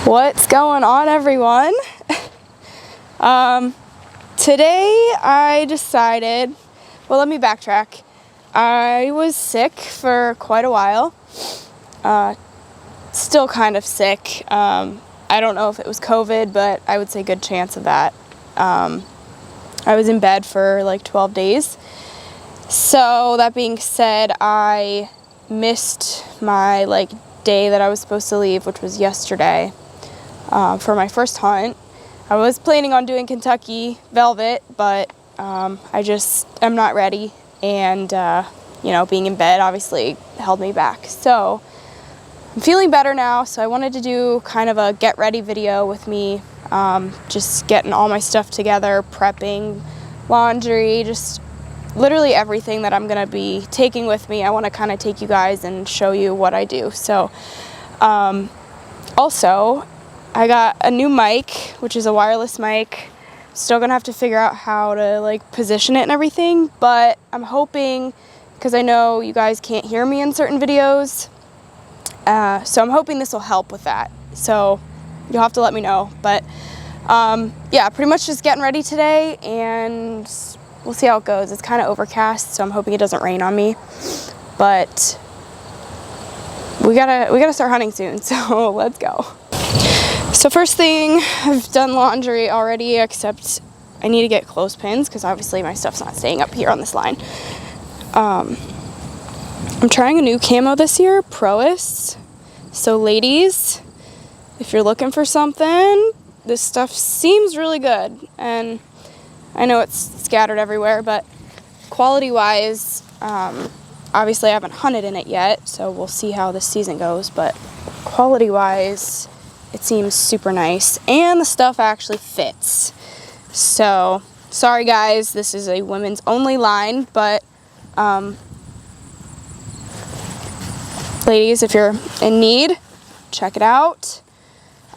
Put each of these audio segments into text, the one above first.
What's going on, everyone? Today I decided, well, let me backtrack. I was sick for quite a while, still kind of sick. I don't know if it was COVID, but I would say good chance of that. I was in bed for like 12 days. So that being said, I missed my day that I was supposed to leave, which was yesterday. For my first hunt. I was planning on doing Kentucky velvet, but I'm not ready, and being in bed obviously held me back. So I'm feeling better now, so I wanted to do kind of a get ready video with me, just getting all my stuff together, prepping, laundry, just literally everything that I'm gonna be taking with me. I want to kind of take you guys and show you what I do. So also, I got a new mic, which is a wireless mic. Still gonna have to figure out how to position it and everything, but I'm hoping, because I know you guys can't hear me in certain videos, so I'm hoping this will help with that. So you'll have to let me know. But yeah, pretty much just getting ready today, and we'll see how it goes. It's kind of overcast, so I'm hoping it doesn't rain on me. But we gotta start hunting soon, so let's go. So first thing, I've done laundry already, except I need to get clothespins because obviously my stuff's not staying up here on this line. I'm trying a new camo this year, Proist. So ladies, if you're looking for something, this stuff seems really good. And I know it's scattered everywhere, but quality-wise, obviously I haven't hunted in it yet, so we'll see how this season goes, but quality-wise, it seems super nice, and the stuff actually fits. So, sorry guys, this is a women's only line, but ladies, if you're in need, check it out.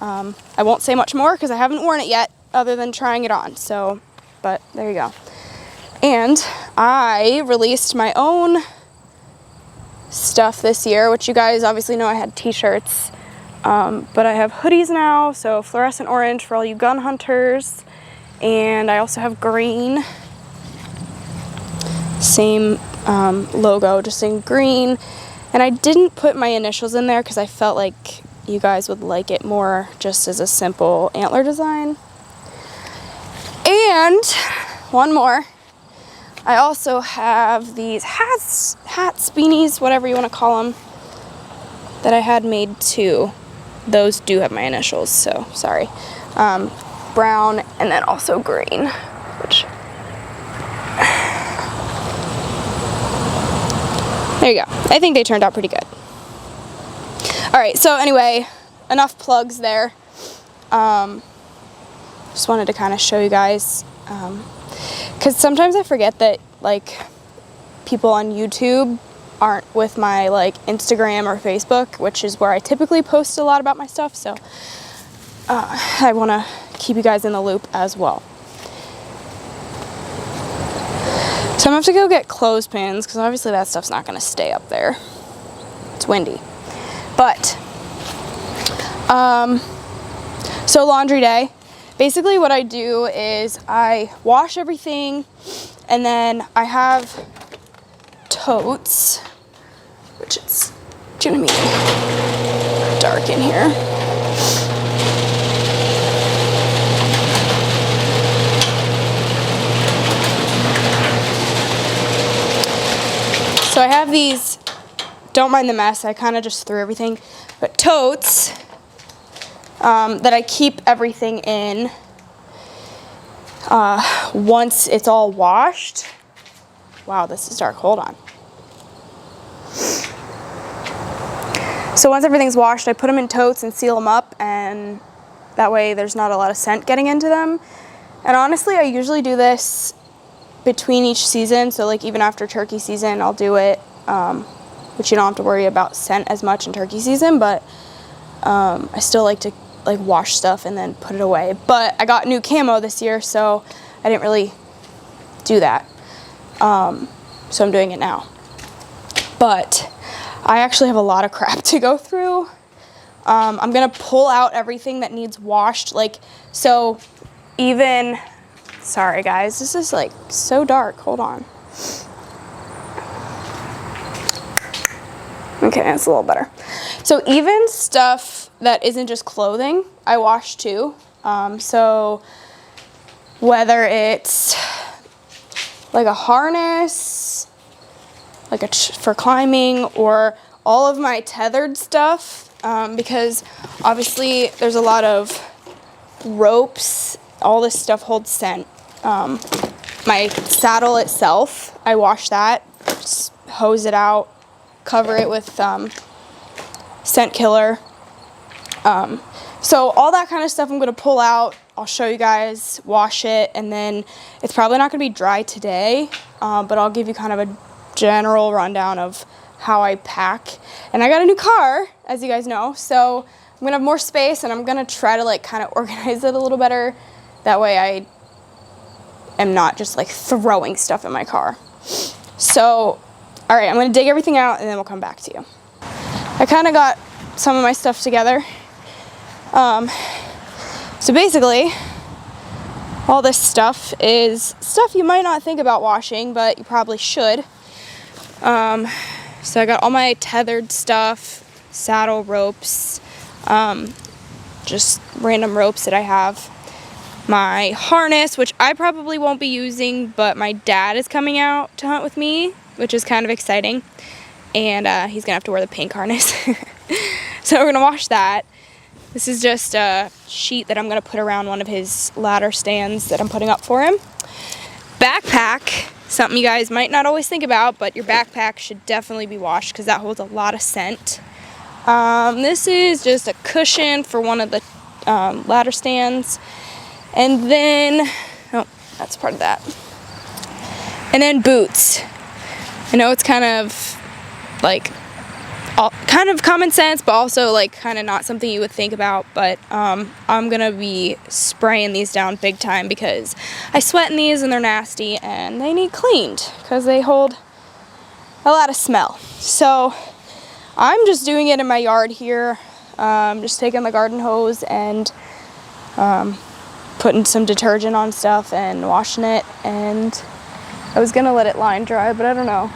I won't say much more because I haven't worn it yet, other than trying it on, so, but there you go. And I released my own stuff this year, which you guys obviously know I had t-shirts. But I have hoodies now, so fluorescent orange for all you gun hunters, and I also have green, same logo, just in green, and I didn't put my initials in there because I felt like you guys would like it more just as a simple antler design. And one more, I also have these hats, beanies, whatever you want to call them, that I had made too. Those do have my initials, so sorry. Brown and then also green, which, there you go. I think they turned out pretty good. All right, so anyway, enough plugs there. Just wanted to kind of show you guys, because sometimes I forget that people on YouTube aren't with my Instagram or Facebook, which is where I typically post a lot about my stuff, so I want to keep you guys in the loop as well. So I'm going to have to go get clothespins because obviously that stuff's not going to stay up there. It's windy. But so laundry day, basically what I do is I wash everything, and then I have totes, which it's gonna be dark in here. So I have these, don't mind the mess, I kind of just threw everything, but totes that I keep everything in once it's all washed. Wow, this is dark, hold on. So once everything's washed, I put them in totes and seal them up, and that way there's not a lot of scent getting into them. And honestly, I usually do this between each season, so even after turkey season, I'll do it, which you don't have to worry about scent as much in turkey season, but I still like to wash stuff and then put it away. But I got new camo this year, so I didn't really do that. So I'm doing it now. But I actually have a lot of crap to go through. I'm gonna pull out everything that needs washed. Like, so even, sorry guys, this is like so dark, hold on. Okay, that's a little better. So even stuff that isn't just clothing, I wash too. So whether it's like a harness, like for climbing, or all of my tethered stuff, because obviously there's a lot of ropes, all this stuff holds scent. My saddle itself, I wash that, just hose it out, cover it with scent killer. So all that kind of stuff I'm gonna pull out. I'll show you guys, wash it, and then it's probably not gonna be dry today, but I'll give you kind of a general rundown of how I pack. And I got a new car, as you guys know, so I'm gonna have more space, and I'm gonna try to like kind of organize it a little better. That way I am not just like throwing stuff in my car. So, all right, I'm gonna dig everything out and then we'll come back to you. I kind of got some of my stuff together. So basically, all this stuff is stuff you might not think about washing, but you probably should. So I got all my tethered stuff, saddle ropes, just random ropes that I have. My harness, which I probably won't be using, but my dad is coming out to hunt with me, which is kind of exciting. And he's gonna have to wear the pink harness. So we're gonna wash that. This is just a sheet that I'm gonna put around one of his ladder stands that I'm putting up for him. Backpack, something you guys might not always think about, but your backpack should definitely be washed because that holds a lot of scent. This is just a cushion for one of the ladder stands. And then, oh, that's part of that. And then boots. I know it's kind of like, kind of common sense, but also like kind of not something you would think about, but I'm gonna be spraying these down big time because I sweat in these and they're nasty and they need cleaned because they hold a lot of smell. So I'm just doing it in my yard here, just taking the garden hose and putting some detergent on stuff and washing it, and I was gonna let it line dry, but I don't know,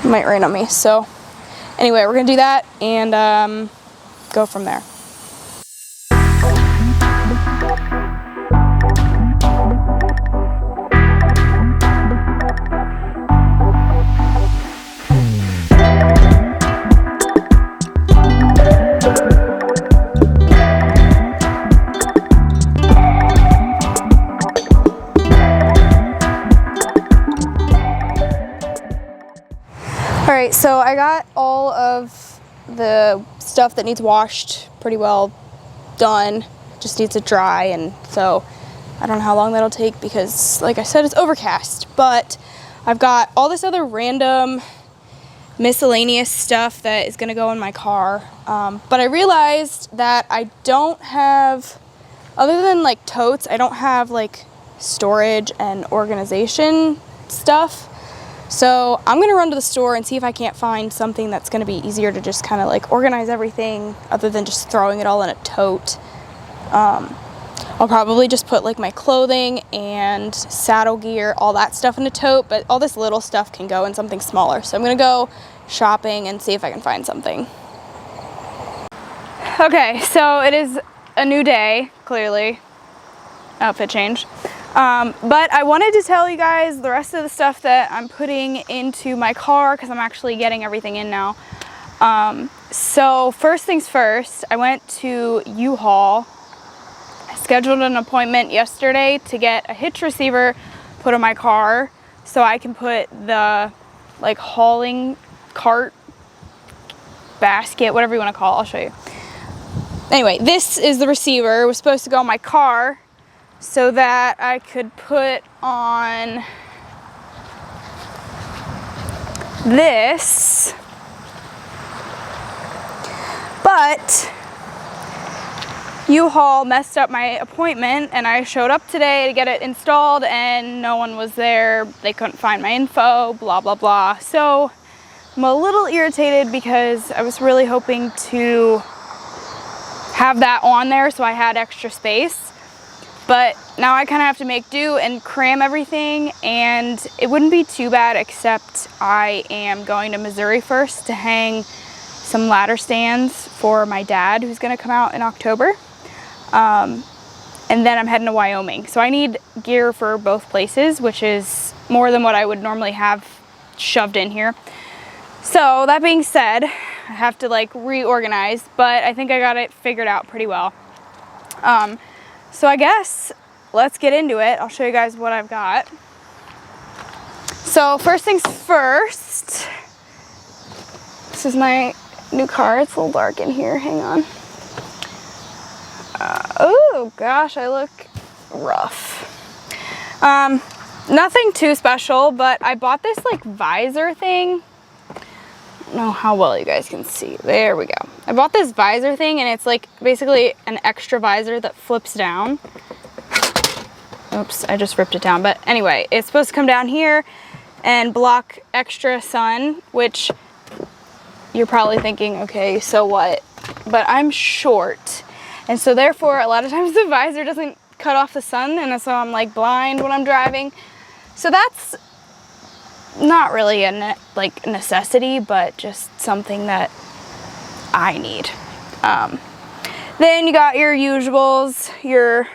it might rain on me. So anyway, we're gonna do that and go from there. Alright, so I got all of the stuff that needs washed pretty well done, just needs to dry, and so I don't know how long that'll take because, like I said, it's overcast, but I've got all this other random miscellaneous stuff that is going to go in my car, but I realized that I don't have, other than like totes, I don't have like storage and organization stuff. So I'm gonna run to the store and see if I can't find something that's gonna be easier to just kind of like organize everything other than just throwing it all in a tote. I'll probably just put like my clothing and saddle gear, all that stuff in a tote, but all this little stuff can go in something smaller. So I'm gonna go shopping and see if I can find something. Okay, so it is a new day, clearly. Outfit change. But I wanted to tell you guys the rest of the stuff that I'm putting into my car because I'm actually getting everything in now. So first things first, I went to U-Haul. I scheduled an appointment yesterday to get a hitch receiver put on my car so I can put the like hauling cart, basket, whatever you want to call it, I'll show you. Anyway, this is the receiver. It was supposed to go on my car so that I could put on this, but U-Haul messed up my appointment and I showed up today to get it installed and no one was there. They couldn't find my info, blah, blah, blah. So I'm I'm a little irritated because I was really hoping to have that on there so I had extra space. But now I kind of have to make do and cram everything, and it wouldn't be too bad, except I am going to Missouri first to hang some ladder stands for my dad, who's gonna come out in October. And then I'm heading to Wyoming. So I need gear for both places, which is more than what I would normally have shoved in here. So that being said, I have to like reorganize, but I think I got it figured out pretty well. So I guess let's get into it. I'll show you guys what I've got. So first things first, this is my new car. It's a little dark in here, hang on. Oh gosh, I look rough. Nothing too special, but I bought this like visor thing. I don't know how well you guys can see. There we go. I bought this visor thing, and it's like basically an extra visor that flips down. Oops, I just ripped it down. But anyway, it's supposed to come down here and block extra sun, which you're probably thinking, okay, so what? But I'm short. And so therefore, a lot of times the visor doesn't cut off the sun, and so I'm like blind when I'm driving. So that's not really a like necessity, but just something that I need. Then you got your usuals, your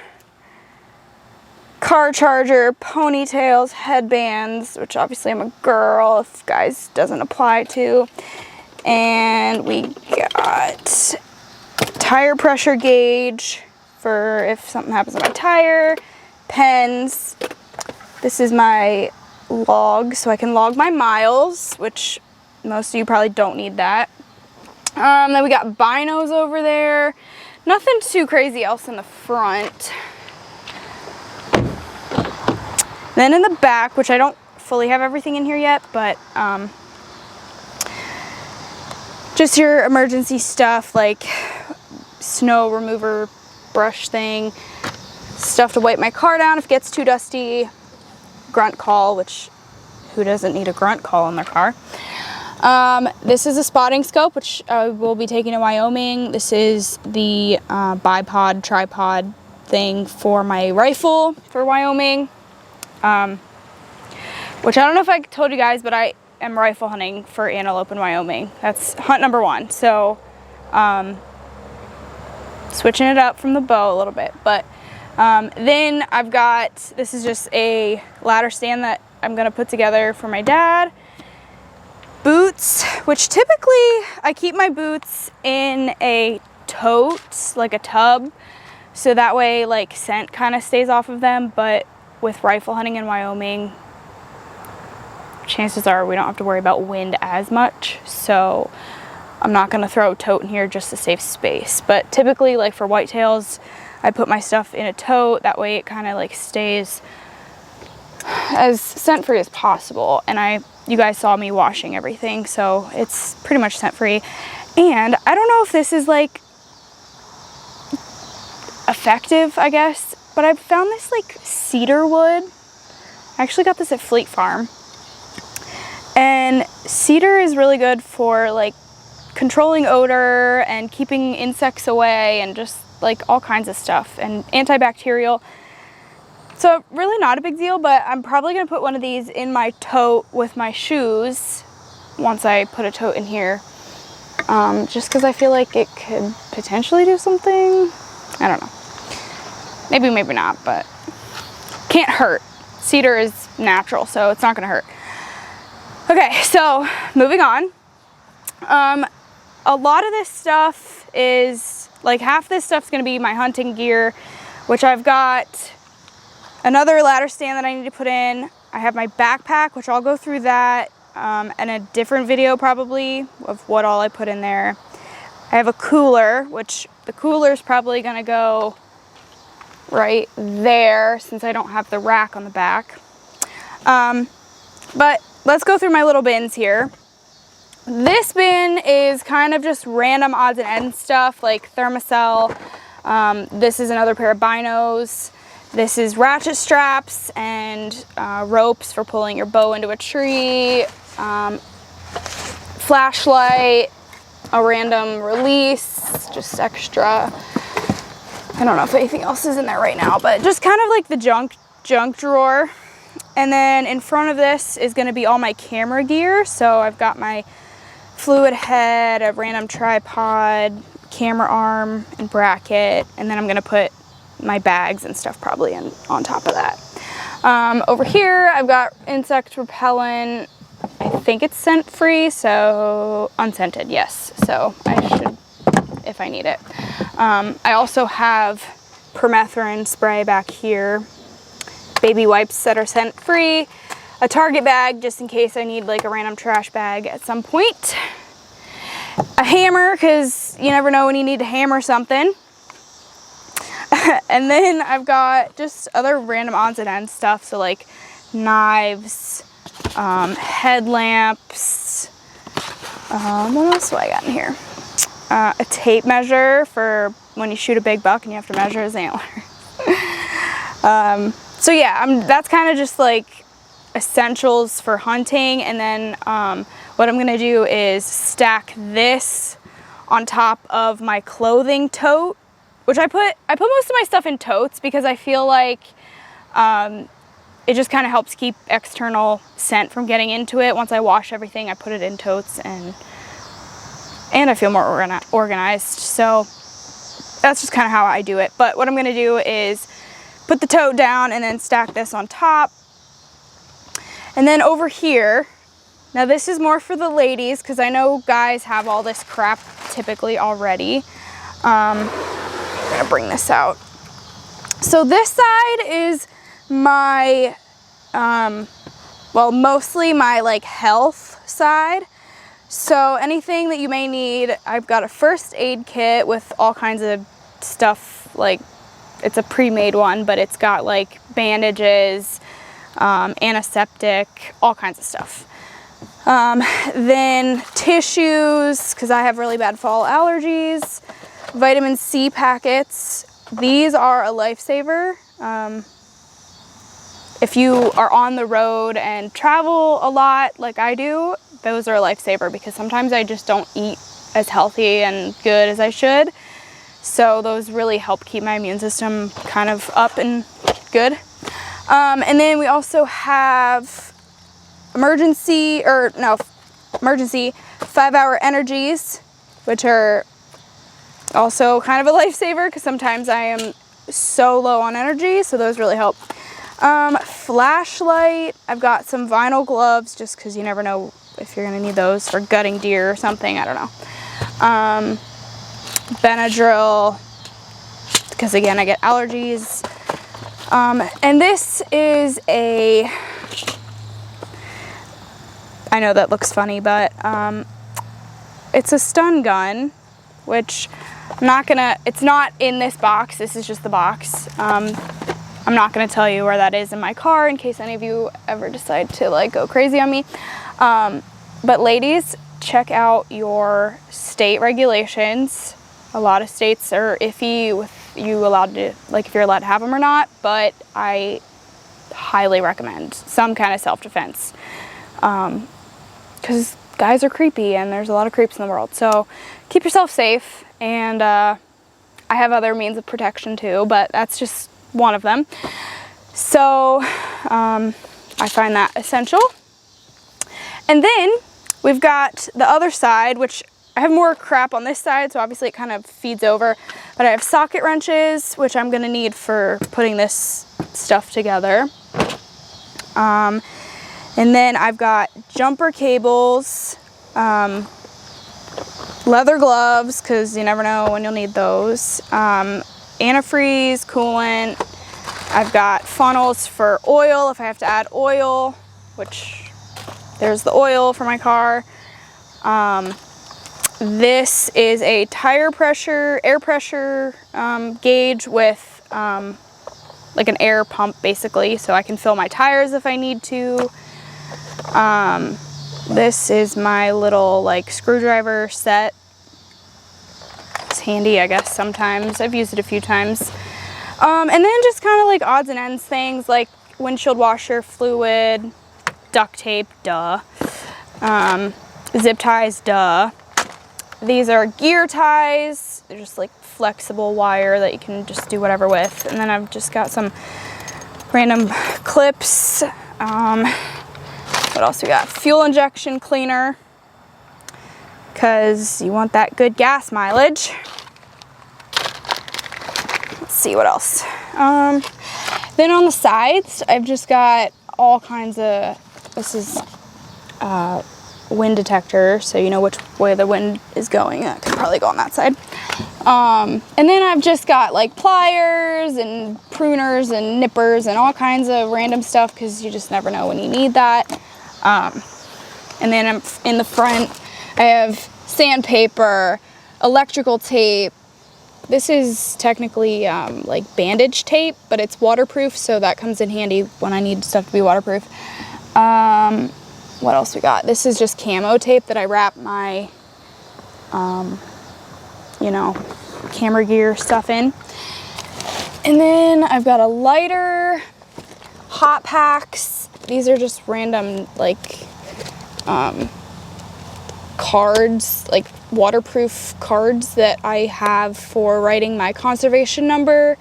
car charger, ponytails, headbands, which obviously I'm a girl, if guys doesn't apply to. And we got tire pressure gauge for if something happens to my tire, pens. This is my log, so I can log my miles, which most of you probably don't need that. Then we got binos over there. Nothing too crazy else in the front. Then in the back, which I don't fully have everything in here yet, but just your emergency stuff like snow remover brush thing, stuff to wipe my car down if it gets too dusty, grunt call, which who doesn't need a grunt call in their car. This is a spotting scope, which I will be taking to Wyoming. This is the bipod tripod thing for my rifle for Wyoming, which I don't know if I told you guys, but I am rifle hunting for antelope in Wyoming. That's hunt number 1. So switching it up from the bow a little bit. But then I've got, this is just a ladder stand that I'm gonna put together for my dad. Boots, which typically I keep my boots in a tote, like a tub, so that way like scent kind of stays off of them. But with rifle hunting in Wyoming, chances are we don't have to worry about wind as much, so I'm not gonna throw a tote in here just to save space. But typically, like for whitetails, I put my stuff in a tote, that way it kind of like stays as scent free as possible. And you guys saw me washing everything, so it's pretty much scent free. And I don't know if this is like effective, I guess, but I found this like cedar wood. I actually got this at Fleet Farm. And cedar is really good for like controlling odor and keeping insects away and just like all kinds of stuff, and antibacterial. So really not a big deal, but I'm probably gonna put one of these in my tote with my shoes once I put a tote in here, just because I feel like it could potentially do something. I don't know. Maybe, maybe not, but can't hurt. Cedar is natural, so it's not gonna hurt. Okay, so moving on. A lot of this stuff is, like half this stuff's gonna be my hunting gear, which I've got another ladder stand that I need to put in. I have my backpack, which I'll go through that in a different video probably of what all I put in there. I have a cooler, which the cooler is probably gonna go right there since I don't have the rack on the back. But let's go through my little bins here. This bin is kind of just random odds and ends stuff like thermocell. This is another pair of binos. This is ratchet straps and ropes for pulling your bow into a tree. flashlight, a random release, just extra. I don't know if anything else is in there right now, but just kind of like the junk drawer. And then in front of this is going to be all my camera gear. So I've got my fluid head, a random tripod, camera arm, and bracket. And then I'm going to put my bags and stuff probably on top of that. Over here, I've got insect repellent. I think it's scent free, so unscented, yes. So I should, if I need it. I also have permethrin spray back here, baby wipes that are scent free, a Target bag just in case I need like a random trash bag at some point, a hammer because you never know when you need to hammer something. And then I've got just other random odds and ends stuff, so like knives, headlamps, what else do I got in here? A tape measure for when you shoot a big buck and you have to measure his antler. So yeah, that's kind of just like essentials for hunting. And then what I'm gonna do is stack this on top of my clothing tote, which I put most of my stuff in totes because I feel like it just kind of helps keep external scent from getting into it. Once I wash everything, I put it in totes, and I feel more organized. So that's just kind of how I do it. But what I'm going to do is put the tote down and then stack this on top. And then over here, now this is more for the ladies because I know guys have all this crap typically already. I'm going to bring this out. So this side is my, well, mostly my like health side. So anything that you may need, I've got a first aid kit with all kinds of stuff. Like it's a pre-made one, but it's got like bandages, antiseptic, all kinds of stuff. Then tissues, because I have really bad fall allergies, vitamin C packets. These are a lifesaver. If you are on the road and travel a lot like I do, those are a lifesaver because sometimes I just don't eat as healthy and good as I should. So those really help keep my immune system kind of up and good. And then we also have emergency 5-hour energies, which are also kind of a lifesaver because sometimes I am so low on energy, so those really help. Flashlight, I've got some vinyl gloves just because you never know if you're gonna need those for gutting deer or something, I don't know. Benadryl, because again I get allergies. And this is I know that looks funny, but it's a stun gun, which it's not in this box, this is just the box. I'm not gonna tell you where that is in my car in case any of you ever decide to like go crazy on me. But ladies, check out your state regulations. A lot of states are iffy with you allowed to, like if you're allowed to have them or not, but I highly recommend some kind of self-defense. Because guys are creepy and there's a lot of creeps in the world. So keep yourself safe, and I have other means of protection too, but that's just one of them. So I find that essential. And then we've got the other side, which I have more crap on this side, so obviously it kind of feeds over, but I have socket wrenches, which I'm gonna need for putting this stuff together. And then I've got jumper cables, leather gloves, because you never know when you'll need those, antifreeze, coolant. I've got funnels for oil if I have to add oil, which there's the oil for my car. This is a air pressure gauge with like an air pump basically, so I can fill my tires if I need to. This is my little like screwdriver set. It's handy, I guess, sometimes. I've used it a few times. And then just kind of like odds and ends things like windshield washer fluid, duct tape, duh. Zip ties, duh. These are gear ties. They're just like flexible wire that you can just do whatever with. And then I've just got some random clips. What else we got? Fuel injection cleaner, because you want that good gas mileage. Let's see what else. Then on the sides, I've just got all kinds of, this is wind detector, so you know which way the wind is going. I could probably go on that side. And then I've just got like pliers and pruners and nippers and all kinds of random stuff, because you just never know when you need that. And then in the front, I have sandpaper, electrical tape. This is technically like bandage tape, but it's waterproof, so that comes in handy when I need stuff to be waterproof. What else we got? This is just camo tape that I wrap my, you know, camera gear stuff in. And then I've got a lighter, hot packs. These are just random, like, cards, like waterproof cards that I have for writing my conservation number,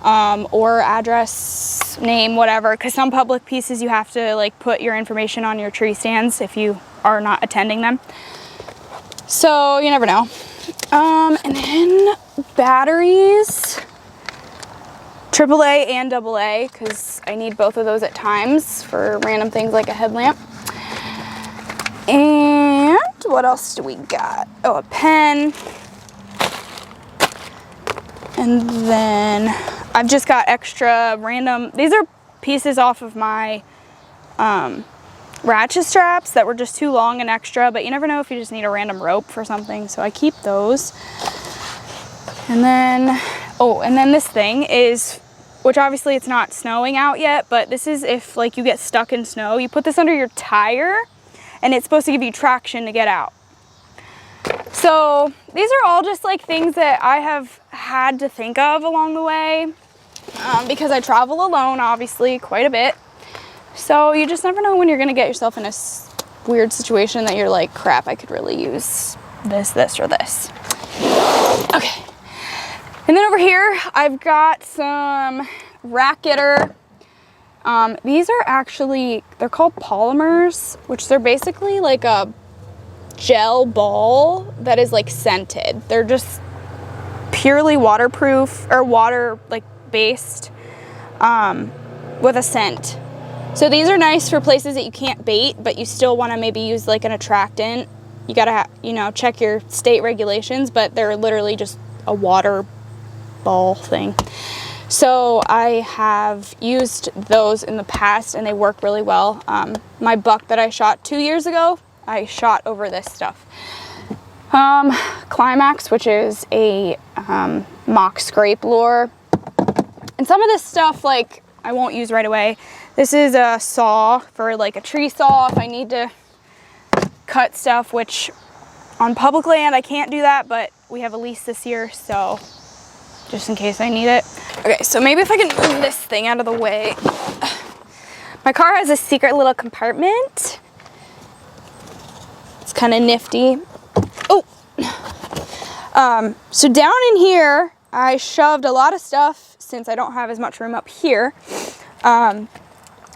or address, name, whatever, because some public pieces you have to like put your information on your tree stands if you are not attending them. So you never know. And then batteries, AAA and AA, because I need both of those at times for random things like a headlamp. And what else do we got? Oh, a pen. And then I've just got extra random, these are pieces off of my ratchet straps that were just too long and extra, but you never know if you just need a random rope for something, so I keep those. And then, oh, and then this thing is, which obviously it's not snowing out yet, but this is if like you get stuck in snow, you put this under your tire and it's supposed to give you traction to get out. So these are all just like things that I have had to think of along the way, because I travel alone, obviously, quite a bit. So you just never know when you're gonna get yourself in a weird situation that you're like, crap, I could really use this, this, or this. Okay. And then over here, I've got some rack getter. These are actually, they're called polymers, which they're basically like a gel ball that is like scented. They're just purely waterproof or water like based, with a scent. So these are nice for places that you can't bait, but you still want to maybe use like an attractant. You gotta you know, check your state regulations, but they're literally just a water ball thing. So I have used those in the past and they work really well. My buck that I shot 2 years ago, I shot over this stuff. Climax, which is a mock scrape lure. And some of this stuff, like, I won't use right away. This is a saw for like a tree saw if I need to cut stuff, which on public land I can't do that, but we have a lease this year, so just in case I need it. Okay, so maybe if I can move this thing out of the way. My car has a secret little compartment. It's kind of nifty. Oh, so down in here, I shoved a lot of stuff since I don't have as much room up here.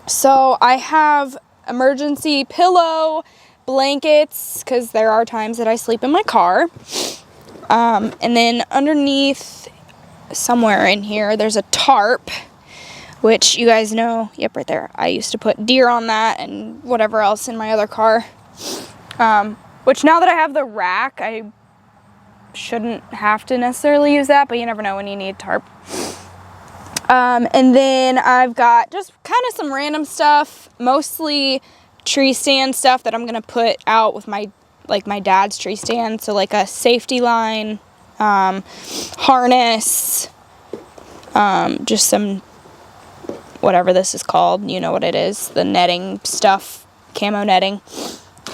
So I have emergency pillow, blankets, because there are times that I sleep in my car. And then underneath, somewhere in here, there's a tarp, which you guys know, yep, right there. I used to put deer on that and whatever else in my other car. Which now that I have the rack, I shouldn't have to necessarily use that, but you never know when you need tarp. And then I've got just kind of some random stuff, mostly tree stand stuff that I'm gonna put out with my dad's tree stand. So like a safety line, harness, just some, whatever this is called, you know what it is, the netting stuff, camo netting,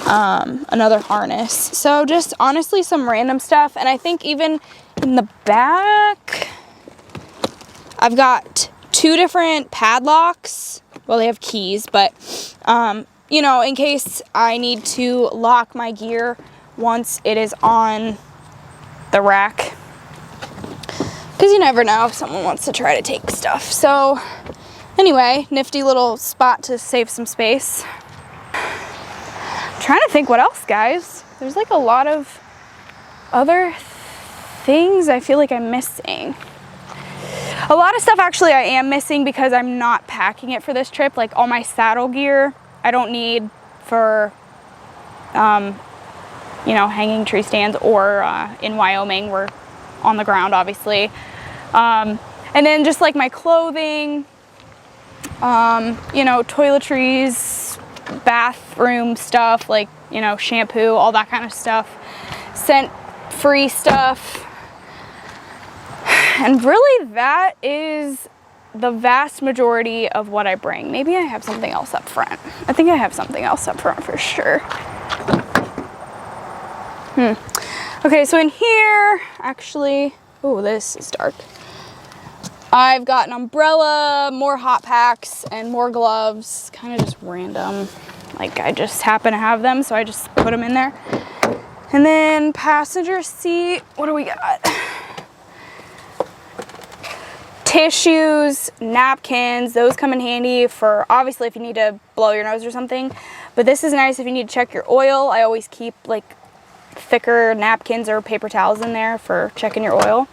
another harness. So just honestly some random stuff. And I think even in the back, I've got 2 different padlocks. Well, they have keys, but you know, in case I need to lock my gear once it is on the rack. Because you never know if someone wants to try to take stuff. So anyway, nifty little spot to save some space. I'm trying to think what else, guys. There's like a lot of other things I feel like I'm missing. A lot of stuff actually I am missing because I'm not packing it for this trip. Like all my saddle gear I don't need for you know, hanging tree stands, or in Wyoming we're on the ground obviously. And then just like my clothing, you know, toiletries, bathroom stuff, like, you know, shampoo, all that kind of stuff, scent free stuff. And really that is the vast majority of what I bring. Maybe I have something else up front. I think I have something else up front for sure. Okay, so in here, actually, oh, this is dark. I've got an umbrella, more hot packs, and more gloves. Kind of just random. Like, I just happen to have them, so I just put them in there. And then passenger seat, what do we got? Tissues, napkins, those come in handy for, obviously, if you need to blow your nose or something. But this is nice if you need to check your oil. I always keep, like, thicker napkins or paper towels in there for checking your oil.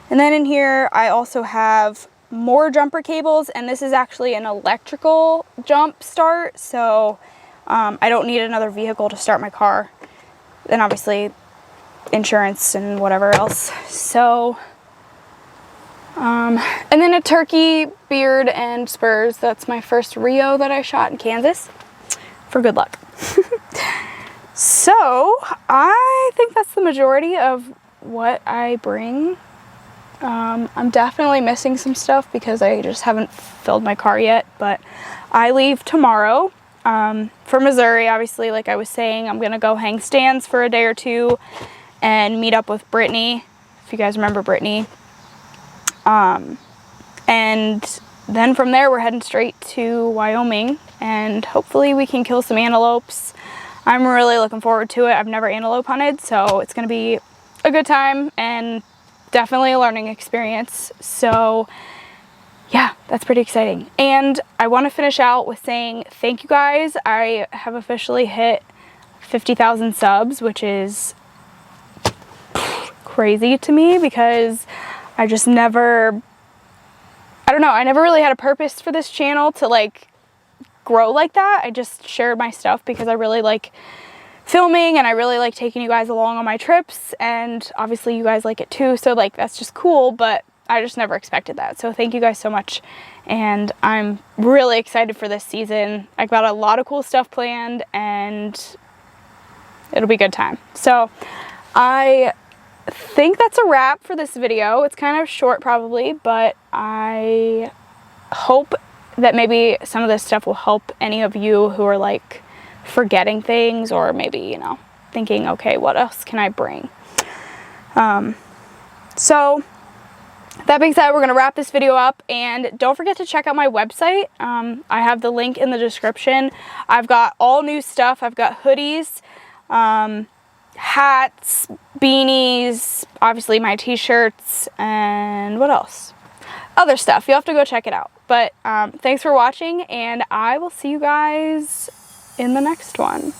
And then in here I also have more jumper cables, and this is actually an electrical jump start, so I don't need another vehicle to start my car. Then obviously insurance and whatever else. So and then a turkey beard and spurs. That's my first Rio that I shot in Kansas for good luck. So I think that's the majority of what I bring. I'm definitely missing some stuff because I just haven't filled my car yet, but I leave tomorrow for Missouri. Obviously, like I was saying, I'm gonna go hang stands for a day or two and meet up with Brittany, if you guys remember Brittany. And then from there we're heading straight to Wyoming, and hopefully we can kill some antelopes. I'm really looking forward to it. I've never antelope hunted, so it's gonna be a good time and definitely a learning experience. So yeah, that's pretty exciting. And I want to finish out with saying thank you guys. I have officially hit 50,000 subs, which is crazy to me because I just never, I don't know, I never really had a purpose for this channel to like grow like that. I just shared my stuff because I really like filming and I really like taking you guys along on my trips, and obviously you guys like it too, so like that's just cool, but I just never expected that. So thank you guys so much, and I'm really excited for this season. I got a lot of cool stuff planned and it'll be a good time. So I think that's a wrap for this video. It's kind of short probably, but I hope that maybe some of this stuff will help any of you who are like forgetting things, or maybe, you know, thinking, okay, what else can I bring? So that being said, we're gonna wrap this video up, and don't forget to check out my website. I have the link in the description. I've got all new stuff. I've got hoodies, hats, beanies, obviously my t-shirts, and what else? Other stuff. You'll have to go check it out. But thanks for watching, and I will see you guys in the next one.